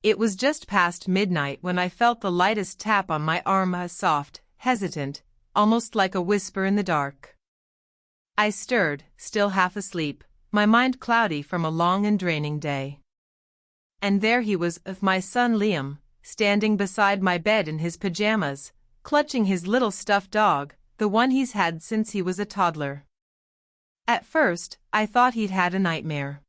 It was just past midnight when I felt the lightest tap on my arm, soft, hesitant, almost like a whisper in the dark. I stirred, still half asleep, my mind cloudy from a long and draining day. And there he was, my son Liam, standing beside my bed in his pajamas, clutching his little stuffed dog, the one he's had since he was a toddler. At first, I thought he'd had a nightmare.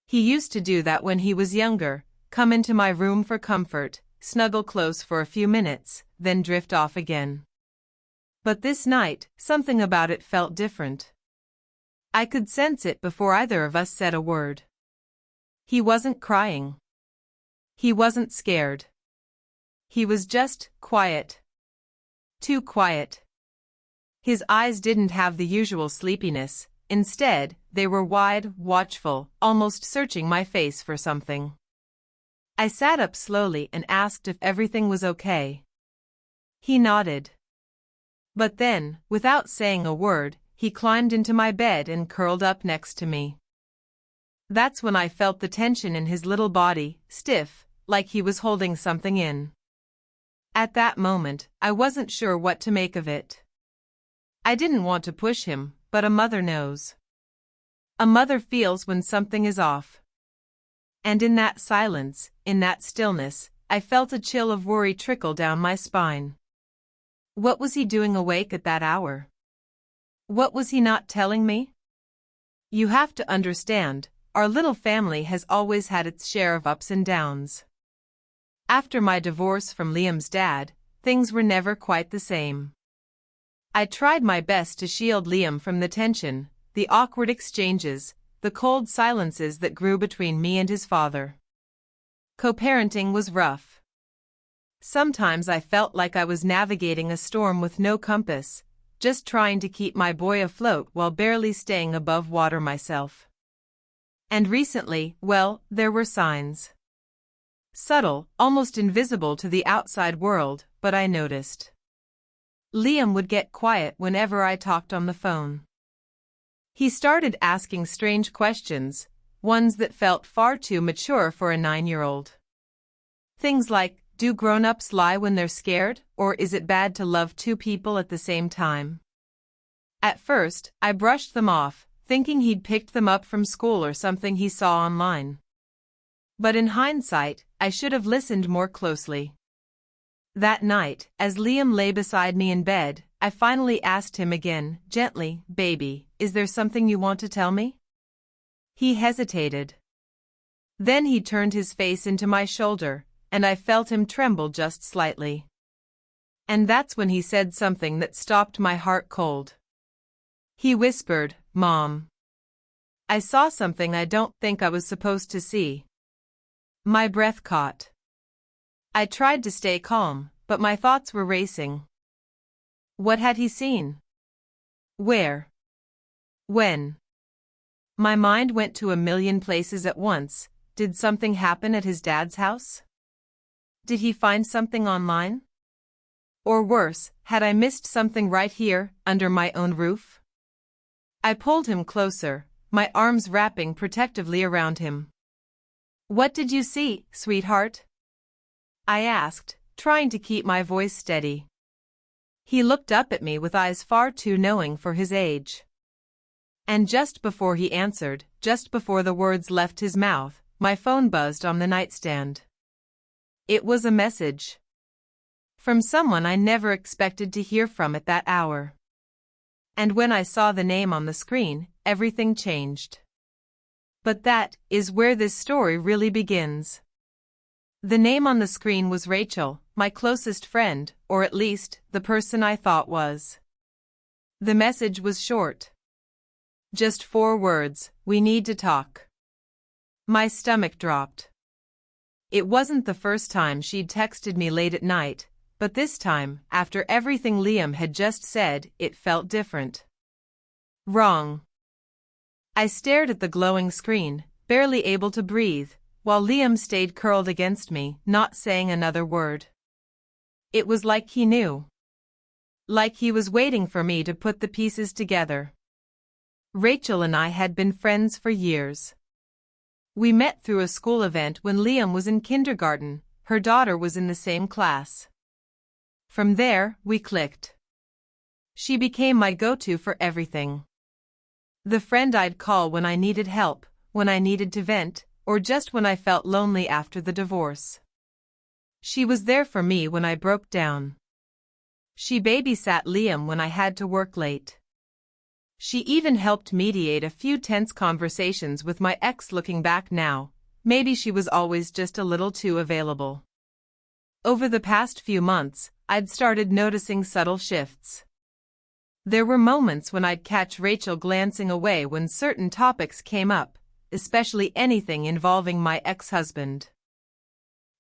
He used to do that when he was younger, come into my room for comfort, snuggle close for a few minutes, then drift off again. But this night, something about it felt different. I could sense it before either of us said a word. He wasn't crying. He wasn't scared. He was just quiet. Too quiet. His eyes didn't have the usual sleepiness, instead, they were wide, watchful, almost searching my face for something. I sat up slowly and asked if everything was okay. He nodded. But then, without saying a word, he climbed into my bed and curled up next to me. That's when I felt the tension in his little body, stiff, like he was holding something in. At that moment, I wasn't sure what to make of it. I didn't want to push him, but a mother knows. A mother feels when something is off. And in that silence, in that stillness, I felt a chill of worry trickle down my spine. What was he doing awake at that hour? What was he not telling me? You have to understand, our little family has always had its share of ups and downs. After my divorce from Liam's dad, things were never quite the same. I tried my best to shield Liam from the tension, the awkward exchanges, the cold silences that grew between me and his father. Co-parenting was rough. Sometimes I felt like I was navigating a storm with no compass, just trying to keep my boy afloat while barely staying above water myself. And recently, well, there were signs. Subtle, almost invisible to the outside world, but I noticed. Liam would get quiet whenever I talked on the phone. He started asking strange questions, ones that felt far too mature for a 9-year-old. Things like, do grown-ups lie when they're scared, or is it bad to love two people at the same time? At first, I brushed them off, thinking he'd picked them up from school or something he saw online. But in hindsight, I should have listened more closely. That night, as Liam lay beside me in bed, I finally asked him again, gently, "Baby, is there something you want to tell me?" He hesitated. Then he turned his face into my shoulder, and I felt him tremble just slightly. And that's when he said something that stopped my heart cold. He whispered, "Mom. I saw something I don't think I was supposed to see." My breath caught. I tried to stay calm, but my thoughts were racing. What had he seen? Where? When? My mind went to a million places at once. Did something happen at his dad's house? Did he find something online? Or worse, had I missed something right here, under my own roof? I pulled him closer, my arms wrapping protectively around him. "What did you see, sweetheart?" I asked, trying to keep my voice steady. He looked up at me with eyes far too knowing for his age. And just before he answered, just before the words left his mouth, my phone buzzed on the nightstand. It was a message. From someone I never expected to hear from at that hour. And when I saw the name on the screen, everything changed. But that is where this story really begins. The name on the screen was Rachel, my closest friend, or at least, the person I thought was. The message was short. Just 4 words, "We need to talk." My stomach dropped. It wasn't the first time she'd texted me late at night, but this time, after everything Liam had just said, it felt different. Wrong. I stared at the glowing screen, barely able to breathe, while Liam stayed curled against me, not saying another word. It was like he knew. Like he was waiting for me to put the pieces together. Rachel and I had been friends for years. We met through a school event when Liam was in kindergarten. Her daughter was in the same class. From there, we clicked. She became my go-to for everything. The friend I'd call when I needed help, when I needed to vent, or just when I felt lonely after the divorce. She was there for me when I broke down. She babysat Liam when I had to work late. She even helped mediate a few tense conversations with my ex. Looking back now, maybe she was always just a little too available. Over the past few months, I'd started noticing subtle shifts. There were moments when I'd catch Rachel glancing away when certain topics came up, especially anything involving my ex-husband.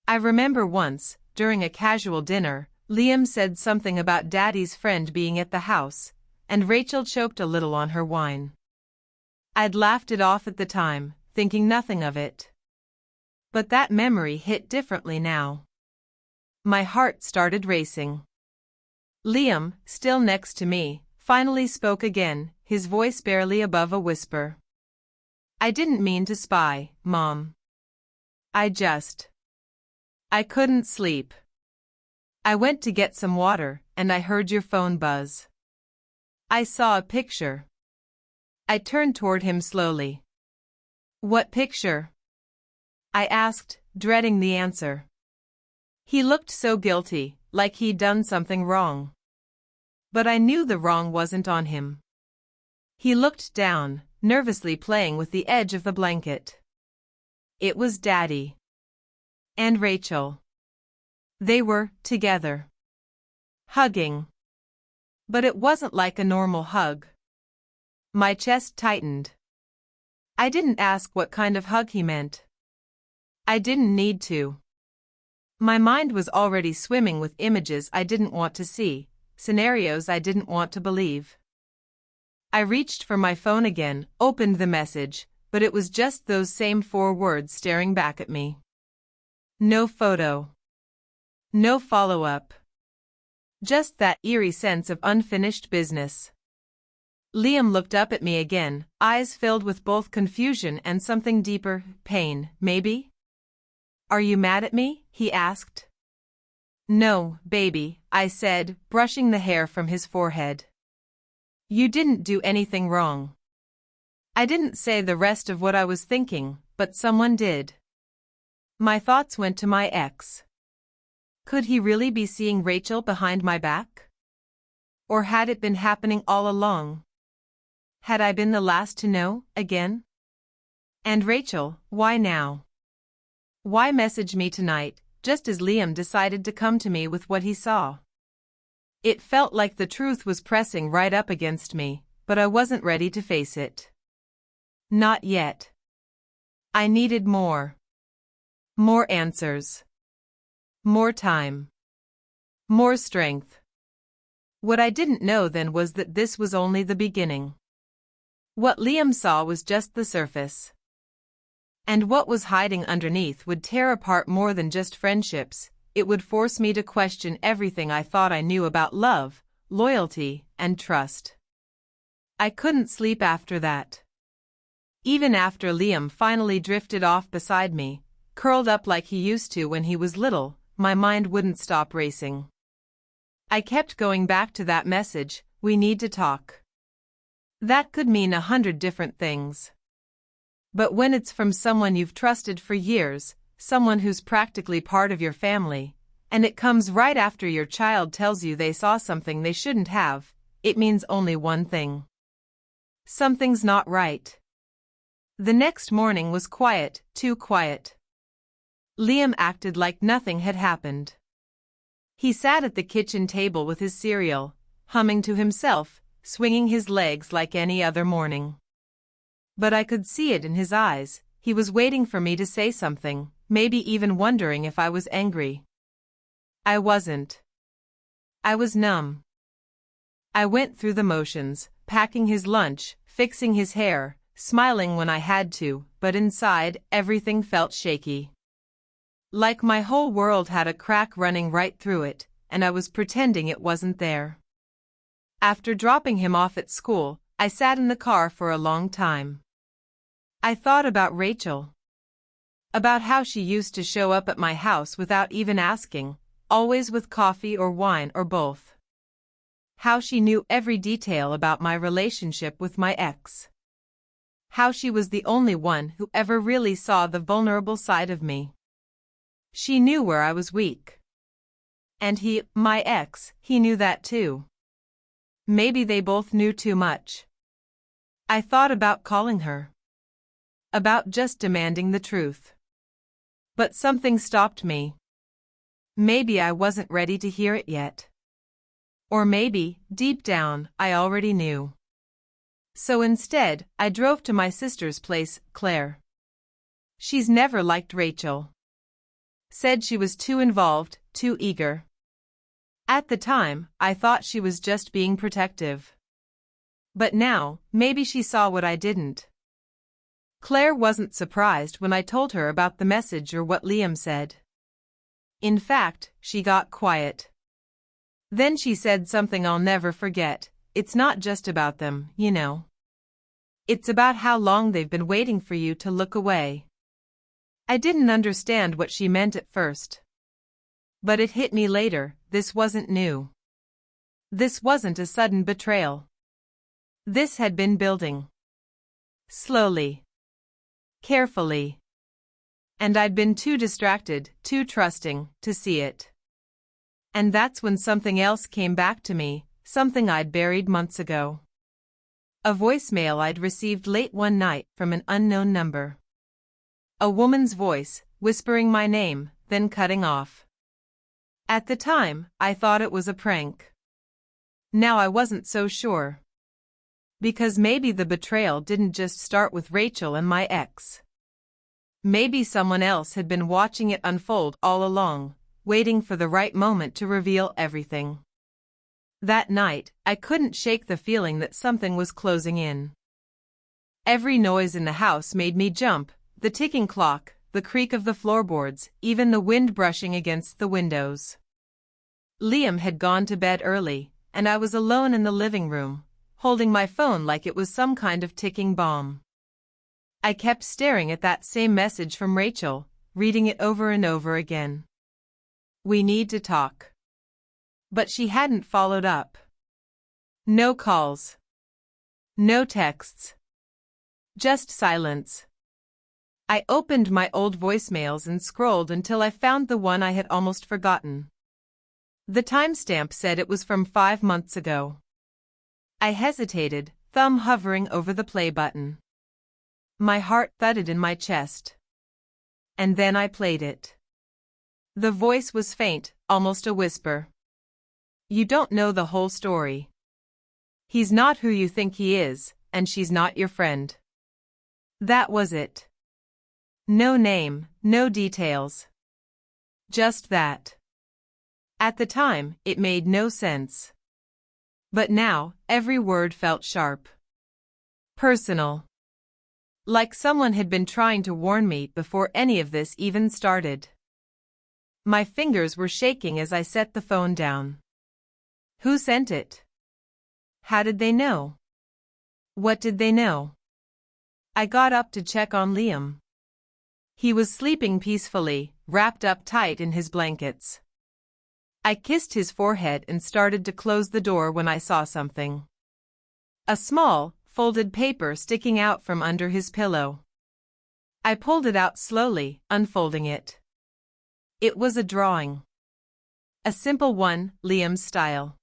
I remember once, during a casual dinner, Liam said something about Daddy's friend being at the house, and Rachel choked a little on her wine. I'd laughed it off at the time, thinking nothing of it. But that memory hit differently now. My heart started racing. Liam, still next to me, finally spoke again, his voice barely above a whisper. "I didn't mean to spy, Mom. I couldn't sleep. I went to get some water, and I heard your phone buzz. I saw a picture." I turned toward him slowly. "What picture?" I asked, dreading the answer. He looked so guilty, like he'd done something wrong. But I knew the wrong wasn't on him. He looked down, nervously playing with the edge of the blanket. It was Daddy. And Rachel. They were together. Hugging. But it wasn't like a normal hug. My chest tightened. I didn't ask what kind of hug he meant. I didn't need to. My mind was already swimming with images I didn't want to see, scenarios I didn't want to believe. I reached for my phone again, opened the message, but it was just those same 4 words staring back at me. No photo. No follow-up. Just that eerie sense of unfinished business. Liam looked up at me again, eyes filled with both confusion and something deeper, pain, maybe? "Are you mad at me?" he asked. "No, baby," I said, brushing the hair from his forehead. "You didn't do anything wrong." I didn't say the rest of what I was thinking, but someone did. My thoughts went to my ex. Could he really be seeing Rachel behind my back? Or had it been happening all along? Had I been the last to know, again? And Rachel, why now? Why message me tonight, just as Liam decided to come to me with what he saw? It felt like the truth was pressing right up against me, but I wasn't ready to face it. Not yet. I needed more. More answers. More time. More strength. What I didn't know then was that this was only the beginning. What Liam saw was just the surface. And what was hiding underneath would tear apart more than just friendships. It would force me to question everything I thought I knew about love, loyalty, and trust. I couldn't sleep after that. Even after Liam finally drifted off beside me, curled up like he used to when he was little, my mind wouldn't stop racing. I kept going back to that message, "We need to talk." That could mean 100 different things. But when it's from someone you've trusted for years, someone who's practically part of your family, and it comes right after your child tells you they saw something they shouldn't have, it means only one thing. Something's not right. The next morning was quiet, too quiet. Liam acted like nothing had happened. He sat at the kitchen table with his cereal, humming to himself, swinging his legs like any other morning. But I could see it in his eyes. He was waiting for me to say something, maybe even wondering if I was angry. I wasn't. I was numb. I went through the motions, packing his lunch, fixing his hair, smiling when I had to, but inside, everything felt shaky. Like my whole world had a crack running right through it, and I was pretending it wasn't there. After dropping him off at school, I sat in the car for a long time. I thought about Rachel. About how she used to show up at my house without even asking, always with coffee or wine or both. How she knew every detail about my relationship with my ex. How she was the only one who ever really saw the vulnerable side of me. She knew where I was weak. And my ex, he knew that too. Maybe they both knew too much. I thought about calling her. About just demanding the truth. But something stopped me. Maybe I wasn't ready to hear it yet. Or maybe, deep down, I already knew. So instead, I drove to my sister's place, Claire. She's never liked Rachel. Said she was too involved, too eager. At the time, I thought she was just being protective. But now, maybe she saw what I didn't. Claire wasn't surprised when I told her about the message or what Liam said. In fact, she got quiet. Then she said something I'll never forget. It's not just about them, you know. It's about how long they've been waiting for you to look away. I didn't understand what she meant at first. But it hit me later, this wasn't new. This wasn't a sudden betrayal. This had been building. Slowly. Carefully. And I'd been too distracted, too trusting, to see it. And that's when something else came back to me, something I'd buried months ago. A voicemail I'd received late one night from an unknown number. A woman's voice, whispering my name, then cutting off. At the time, I thought it was a prank. Now I wasn't so sure. Because maybe the betrayal didn't just start with Rachel and my ex. Maybe someone else had been watching it unfold all along, waiting for the right moment to reveal everything. That night, I couldn't shake the feeling that something was closing in. Every noise in the house made me jump, the ticking clock, the creak of the floorboards, even the wind brushing against the windows. Liam had gone to bed early, and I was alone in the living room, holding my phone like it was some kind of ticking bomb. I kept staring at that same message from Rachel, reading it over and over again. We need to talk. But she hadn't followed up. No calls. No texts. Just silence. I opened my old voicemails and scrolled until I found the one I had almost forgotten. The timestamp said it was from 5 months ago. I hesitated, thumb hovering over the play button. My heart thudded in my chest. And then I played it. The voice was faint, almost a whisper. You don't know the whole story. He's not who you think he is, and she's not your friend. That was it. No name, no details. Just that. At the time, it made no sense. But now, every word felt sharp. Personal. Like someone had been trying to warn me before any of this even started. My fingers were shaking as I set the phone down. Who sent it? How did they know? What did they know? I got up to check on Liam. He was sleeping peacefully, wrapped up tight in his blankets. I kissed his forehead and started to close the door when I saw something. A small, folded paper sticking out from under his pillow. I pulled it out slowly, unfolding it. It was a drawing. A simple one, Liam's style.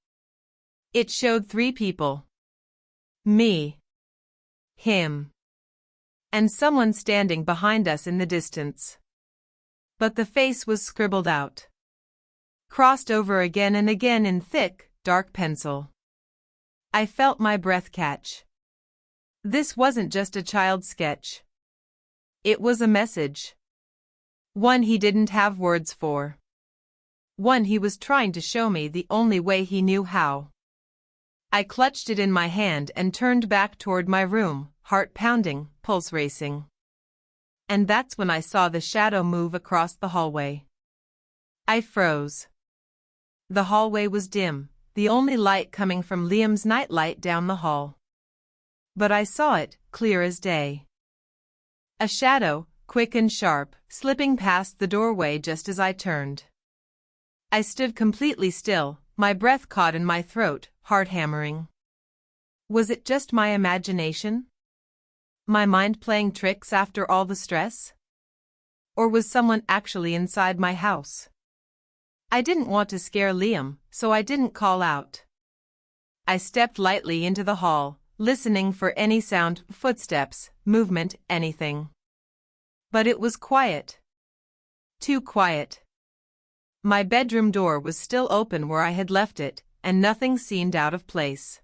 It showed 3 people. Me. Him. And someone standing behind us in the distance. But the face was scribbled out. Crossed over again and again in thick, dark pencil. I felt my breath catch. This wasn't just a child's sketch. It was a message. One he didn't have words for. One he was trying to show me the only way he knew how. I clutched it in my hand and turned back toward my room, heart pounding, pulse racing. And that's when I saw the shadow move across the hallway. I froze. The hallway was dim, the only light coming from Liam's nightlight down the hall. But I saw it, clear as day. A shadow, quick and sharp, slipping past the doorway just as I turned. I stood completely still, my breath caught in my throat, heart hammering. Was it just my imagination? My mind playing tricks after all the stress? Or was someone actually inside my house? I didn't want to scare Liam, so I didn't call out. I stepped lightly into the hall, listening for any sound, footsteps, movement, anything. But it was quiet. Too quiet. My bedroom door was still open where I had left it, and nothing seemed out of place.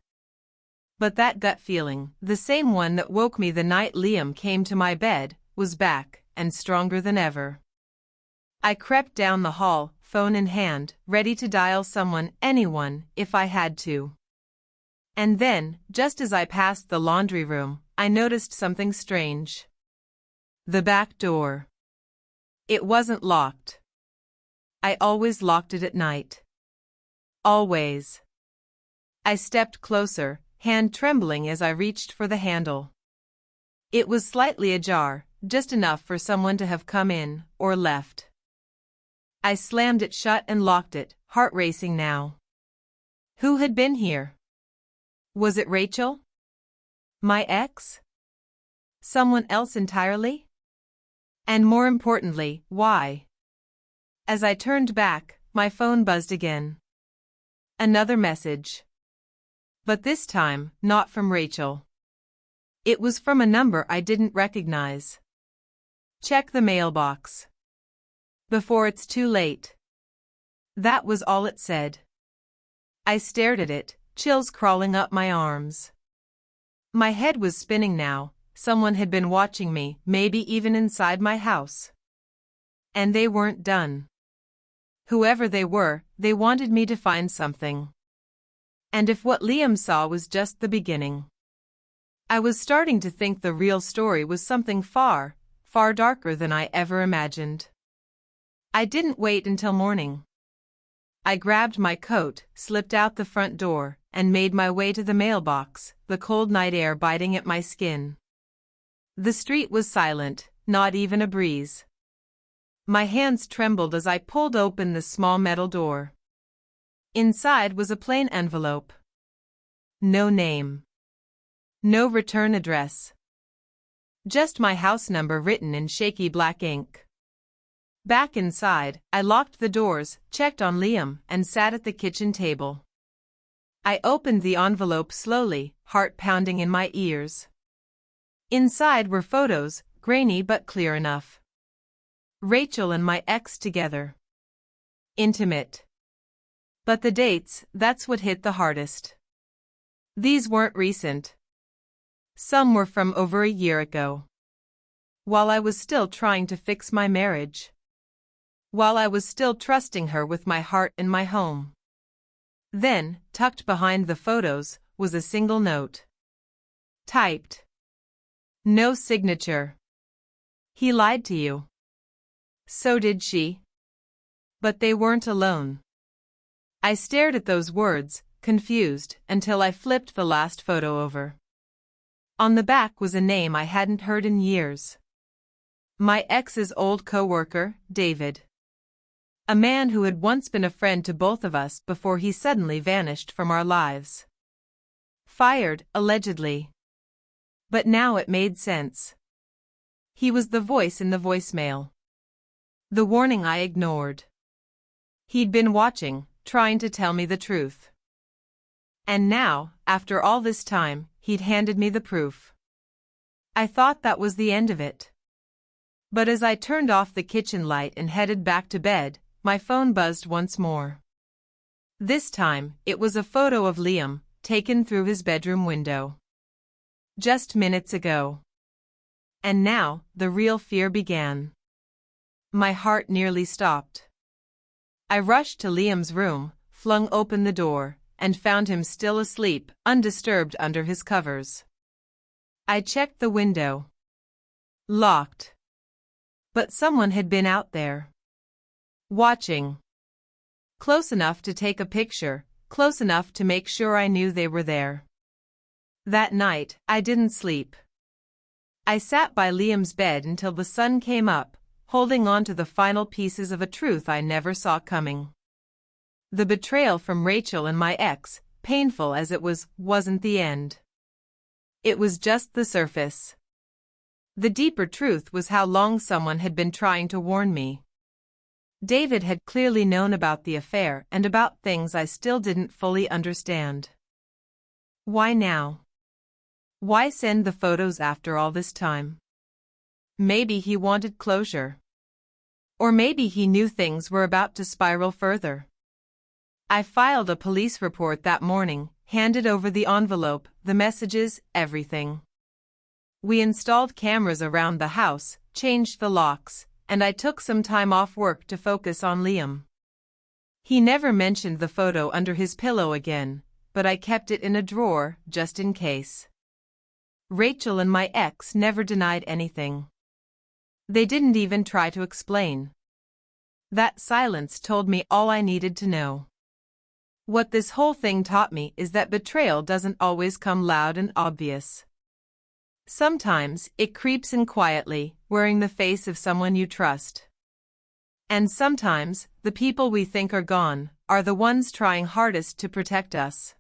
But that gut feeling, the same one that woke me the night Liam came to my bed, was back, and stronger than ever. I crept down the hall, phone in hand, ready to dial someone, anyone, if I had to. And then, just as I passed the laundry room, I noticed something strange. The back door. It wasn't locked. I always locked it at night. Always. I stepped closer, hand trembling as I reached for the handle. It was slightly ajar, just enough for someone to have come in, or left. I slammed it shut and locked it, heart racing now. Who had been here? Was it Rachel? My ex? Someone else entirely? And more importantly, why? As I turned back, my phone buzzed again. Another message. But this time, not from Rachel. It was from a number I didn't recognize. Check the mailbox. Before it's too late. That was all it said. I stared at it, chills crawling up my arms. My head was spinning now. Someone had been watching me, maybe even inside my house. And they weren't done. Whoever they were, they wanted me to find something. And if what Liam saw was just the beginning. I was starting to think the real story was something far, far darker than I ever imagined. I didn't wait until morning. I grabbed my coat, slipped out the front door, and made my way to the mailbox, the cold night air biting at my skin. The street was silent, not even a breeze. My hands trembled as I pulled open the small metal door. Inside was a plain envelope. No name. No return address. Just my house number written in shaky black ink. Back inside, I locked the doors, checked on Liam, and sat at the kitchen table. I opened the envelope slowly, heart pounding in my ears. Inside were photos, grainy but clear enough. Rachel and my ex together. Intimate. But the dates, that's what hit the hardest. These weren't recent. Some were from over a year ago. While I was still trying to fix my marriage. While I was still trusting her with my heart and my home. Then, tucked behind the photos, was a single note. Typed. No signature. He lied to you. So did she. But they weren't alone. I stared at those words, confused, until I flipped the last photo over. On the back was a name I hadn't heard in years. My ex's old co-worker, David. A man who had once been a friend to both of us before he suddenly vanished from our lives. Fired, allegedly. But now it made sense. He was the voice in the voicemail. The warning I ignored. He'd been watching, trying to tell me the truth. And now, after all this time, he'd handed me the proof. I thought that was the end of it. But as I turned off the kitchen light and headed back to bed, my phone buzzed once more. This time, it was a photo of Liam, taken through his bedroom window. Just minutes ago. And now, the real fear began. My heart nearly stopped. I rushed to Liam's room, flung open the door, and found him still asleep, undisturbed under his covers. I checked the window. Locked. But someone had been out there. Watching. Close enough to take a picture, close enough to make sure I knew they were there. That night, I didn't sleep. I sat by Liam's bed until the sun came up, holding on to the final pieces of a truth I never saw coming. The betrayal from Rachel and my ex, painful as it was, wasn't the end. It was just the surface. The deeper truth was how long someone had been trying to warn me. David had clearly known about the affair and about things I still didn't fully understand. Why now? Why send the photos after all this time? Maybe he wanted closure. Or maybe he knew things were about to spiral further. I filed a police report that morning, handed over the envelope, the messages, everything. We installed cameras around the house, changed the locks, and I took some time off work to focus on Liam. He never mentioned the photo under his pillow again, but I kept it in a drawer, just in case. Rachel and my ex never denied anything. They didn't even try to explain. That silence told me all I needed to know. What this whole thing taught me is that betrayal doesn't always come loud and obvious. Sometimes it creeps in quietly, wearing the face of someone you trust. And sometimes, the people we think are gone, are the ones trying hardest to protect us.